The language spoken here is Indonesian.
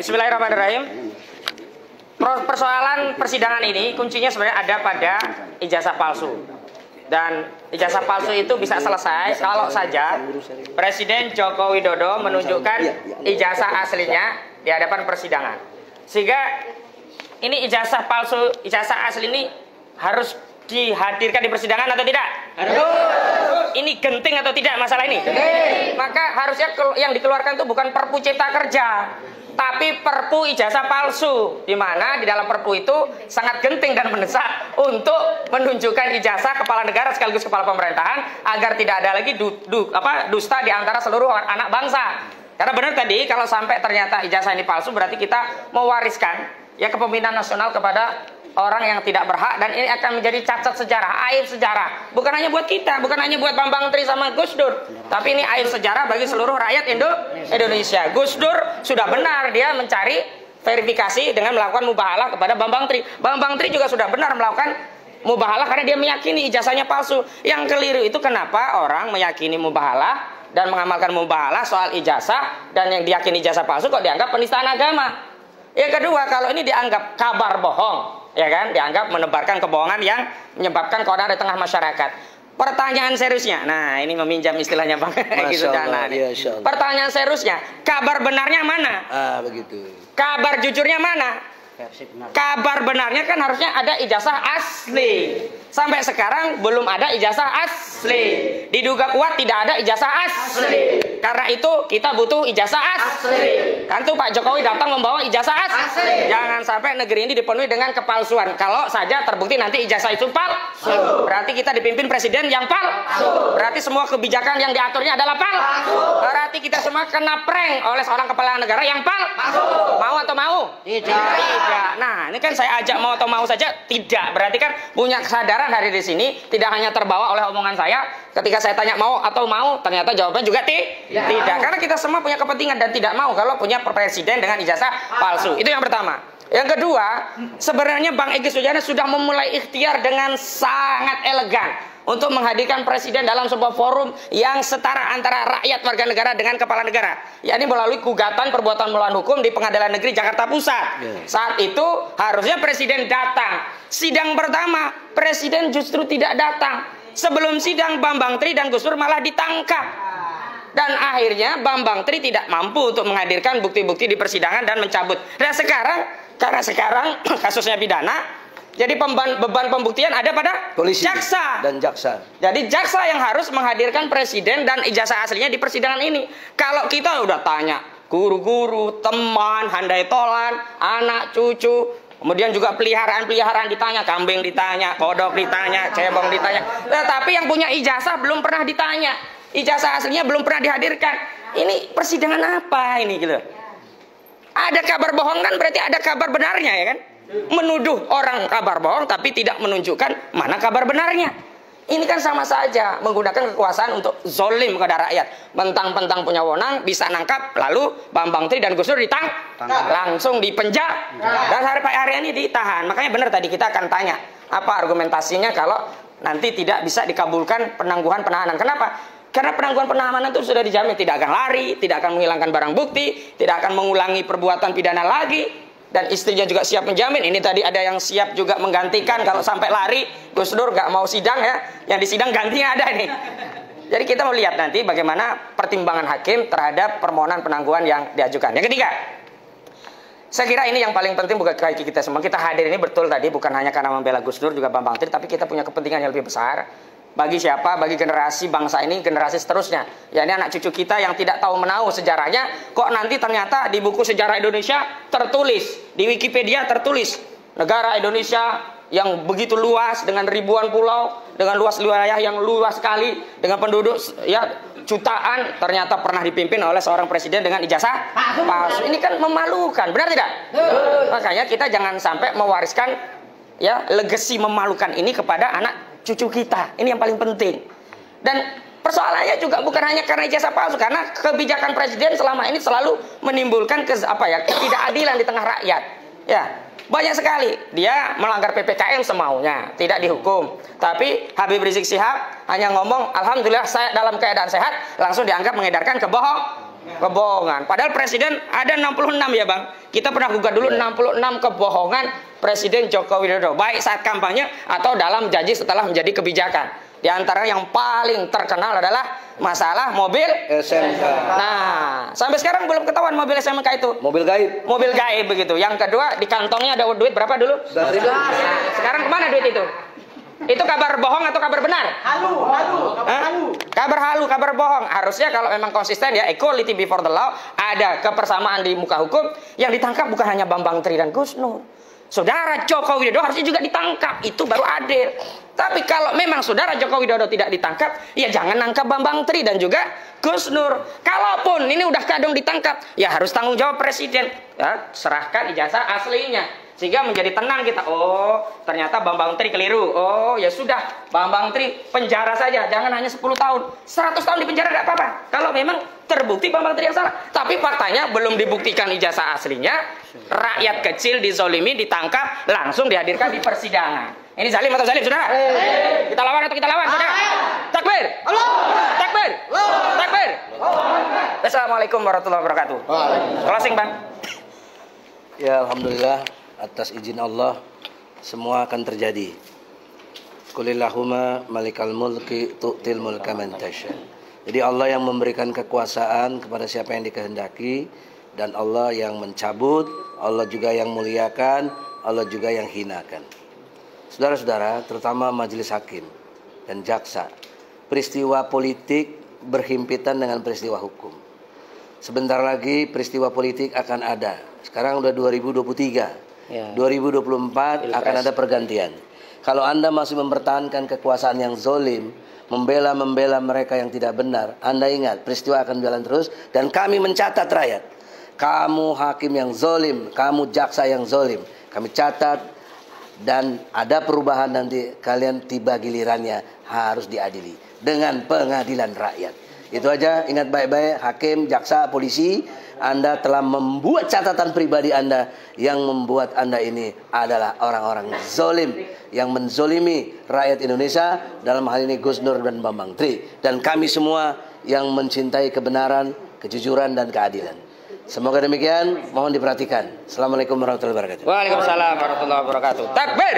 Bismillahirrahmanirrahim. Persoalan persidangan ini kuncinya sebenarnya ada pada ijazah palsu. Dan ijazah palsu itu bisa selesai kalau saja Presiden Joko Widodo menunjukkan ijazah aslinya di hadapan persidangan. Sehingga ini ijazah palsu, ijazah asli ini harus dihadirkan di persidangan atau tidak? Harus. Ini genting atau tidak masalah ini? Maka harusnya yang dikeluarkan itu bukan Perpu Cipta Kerja, tapi Perpu ijazah palsu, di mana di dalam Perpu itu sangat genting dan mendesak untuk menunjukkan ijazah kepala negara sekaligus kepala pemerintahan agar tidak ada lagi dusta di antara seluruh anak bangsa. Karena benar tadi kalau sampai ternyata ijazah ini palsu berarti kita mewariskan ya kepemimpinan nasional kepada orang yang tidak berhak, dan ini akan menjadi cacat sejarah, aib sejarah. Bukan hanya buat kita, bukan hanya buat Bambang Tri sama Gus Dur, tapi ini aib sejarah bagi seluruh rakyat Indonesia. Gus Dur sudah benar dia mencari verifikasi dengan melakukan mubahalah kepada Bambang Tri. Bambang Tri juga sudah benar melakukan mubahalah karena dia meyakini ijazahnya palsu. Yang keliru itu kenapa orang meyakini mubahalah dan mengamalkan mubahalah soal ijazah, dan yang diyakini ijazah palsu kok dianggap penistaan agama. Yang kedua, kalau ini dianggap kabar bohong, ya kan, dianggap menebarkan kebohongan yang menyebabkan keonaran di tengah masyarakat. Pertanyaan seriusnya, nah ini meminjam istilahnya Bang gitu Dana. Pertanyaan seriusnya, kabar benarnya mana? Begitu. Kabar jujurnya mana? Kabar benarnya kan harusnya ada ijazah asli. Sampai sekarang belum ada ijazah asli. Diduga kuat tidak ada ijazah asli. Karena itu kita butuh ijazah asli. Kan tuh Pak Jokowi datang membawa ijazah asli. Jangan sampai negeri ini dipenuhi dengan kepalsuan. Kalau saja terbukti nanti ijazah itu palsu, berarti kita dipimpin presiden yang palsu. Berarti semua kebijakan yang diaturnya adalah palsu. Berarti kita semua kena prank oleh seorang kepala negara yang palsu. Mau atau mau? Tidak. Nah, ini kan saya ajak mau atau mau saja tidak. Berarti kan punya kesadaran hari di sini, tidak hanya terbawa oleh omongan saya. Ketika saya tanya mau atau mau, ternyata jawabannya juga tidak. Karena kita semua punya kepentingan dan tidak mau kalau punya presiden dengan ijazah palsu. Itu yang pertama. Yang kedua, sebenarnya Bang Egy Sujana sudah memulai ikhtiar dengan sangat elegan untuk menghadirkan presiden dalam sebuah forum yang setara antara rakyat warga negara dengan kepala negara, yakni melalui gugatan perbuatan melawan hukum di Pengadilan Negeri Jakarta Pusat. Saat itu harusnya presiden datang. Sidang pertama presiden justru tidak datang. Sebelum sidang Bambang Tri dan Gus Dur malah ditangkap. Dan akhirnya Bambang Tri tidak mampu untuk menghadirkan bukti-bukti di persidangan dan mencabut. Dan sekarang, karena sekarang kasusnya pidana, jadi beban pembuktian ada pada polisi jaksa dan jaksa. Jadi jaksa yang harus menghadirkan presiden dan ijazah aslinya di persidangan ini. Kalau kita udah tanya guru-guru, teman, handai tolan, anak cucu, kemudian juga peliharaan-peliharaan ditanya, kambing ditanya, kodok ditanya, cebong ditanya. Tapi yang punya ijazah belum pernah ditanya. Ijazah aslinya belum pernah dihadirkan. Ini persidangan apa ini gitu? Ada kabar bohong kan berarti ada kabar benarnya ya kan? Menuduh orang kabar bohong tapi tidak menunjukkan mana kabar benarnya. Ini kan sama saja menggunakan kekuasaan untuk zolim kepada rakyat. Mentang-mentang punya wewenang bisa nangkap, lalu Bambang Tri dan Gus Dur langsung dipenjara, dan hari ini ditahan. Makanya benar tadi kita akan tanya apa argumentasinya kalau nanti tidak bisa dikabulkan penangguhan penahanan. Kenapa? Karena penangguhan penahanan itu sudah dijamin tidak akan lari, tidak akan menghilangkan barang bukti, tidak akan mengulangi perbuatan pidana lagi, dan istrinya juga siap menjamin. Ini tadi ada yang siap juga menggantikan kalau sampai lari. Gus Dur gak mau sidang ya, yang di sidang gantinya ada nih. Jadi kita mau lihat nanti bagaimana pertimbangan hakim terhadap permohonan penangguhan yang diajukan. Yang ketiga, saya kira ini yang paling penting bukan bagi kita semua. Kita hadir ini betul tadi bukan hanya karena membela Gus Dur juga Bambang Tri, tapi kita punya kepentingan yang lebih besar. Bagi siapa? Bagi generasi bangsa ini, generasi seterusnya. Ya ini anak cucu kita yang tidak tahu menahu sejarahnya, kok nanti ternyata di buku sejarah Indonesia tertulis, di Wikipedia tertulis, negara Indonesia yang begitu luas dengan ribuan pulau, dengan luas wilayah yang luas sekali, dengan penduduk ya jutaan, ternyata pernah dipimpin oleh seorang presiden dengan ijazah palsu. Ini kan memalukan, benar tidak? Makanya kita jangan sampai mewariskan ya legacy memalukan ini kepada anak cucu kita. Ini yang paling penting. Dan persoalannya juga bukan hanya karena ijazah palsu, karena kebijakan presiden selama ini selalu menimbulkan ketidakadilan di tengah rakyat. Ya, banyak sekali dia melanggar PPKM semaunya, tidak dihukum. Tapi Habib Rizik Syihab hanya ngomong, alhamdulillah saya dalam keadaan sehat, langsung dianggap mengedarkan Kebohongan. Padahal presiden ada 66 ya Bang. Kita pernah gugat dulu 66 kebohongan Presiden Joko Widodo. Baik saat kampanye atau dalam janji setelah menjadi kebijakan. Di antara yang paling terkenal adalah masalah mobil SMK. Nah, sampai sekarang belum ketahuan mobil SMK itu. Mobil gaib. Mobil gaib begitu. Yang kedua, di kantongnya ada duit berapa dulu? 100.000. Nah, sekarang kemana duit itu? Itu kabar bohong atau kabar benar? Halu. Kabar halu, kabar bohong. Harusnya kalau memang konsisten ya, equality before the law, ada kebersamaan di muka hukum, yang ditangkap bukan hanya Bambang Tri dan Gus Nur. Saudara Joko Widodo harusnya juga ditangkap, itu baru adil. Tapi kalau memang saudara Joko Widodo tidak ditangkap, ya jangan nangkap Bambang Tri dan juga Gus Nur. Kalaupun ini udah kadung ditangkap, ya harus tanggung jawab presiden. Ya, serahkan ijazah aslinya. Sehingga menjadi tenang kita. Oh, ternyata Bambang Tri keliru. Oh, ya sudah. Bambang Tri penjara saja. Jangan hanya 10 tahun. 100 tahun di penjara tidak apa-apa. Kalau memang terbukti Bambang Tri yang salah. Tapi faktanya belum dibuktikan ijazah aslinya. Rakyat kecil dizolimi, ditangkap, langsung dihadirkan di persidangan. Ini zalim atau zalim, saudara? Kita lawan atau kita lawan, saudara? Takbir! Takbir! Takbir! Assalamualaikum warahmatullahi wabarakatuh. Closing, Bang. Ya, alhamdulillah, atas izin Allah semua akan terjadi. Qulillahumma malikal mulki tu'til mulka man tasha. Jadi Allah yang memberikan kekuasaan kepada siapa yang dikehendaki, dan Allah yang mencabut, Allah juga yang muliakan, Allah juga yang hinakan. Saudara-saudara, terutama majelis hakim dan jaksa, peristiwa politik berhimpitan dengan peristiwa hukum. Sebentar lagi peristiwa politik akan ada. Sekarang udah 2023. Ya. 2024 akan ada pergantian. Kalau Anda masih mempertahankan kekuasaan yang zolim, membela mereka yang tidak benar, Anda ingat peristiwa akan jalan terus. Dan kami mencatat rakyat, kamu hakim yang zolim, kamu jaksa yang zolim, kami catat. Dan ada perubahan nanti, kalian tiba gilirannya harus diadili dengan pengadilan rakyat. Itu aja, ingat baik-baik, hakim, jaksa, polisi, Anda telah membuat catatan pribadi Anda yang membuat Anda ini adalah orang-orang zolim yang menzolimi rakyat Indonesia, dalam hal ini Gus Nur dan Bambang Tri, dan kami semua yang mencintai kebenaran, kejujuran dan keadilan. Semoga demikian, mohon diperhatikan. Assalamualaikum warahmatullahi wabarakatuh. Waalaikumsalam warahmatullahi wabarakatuh. Takbir!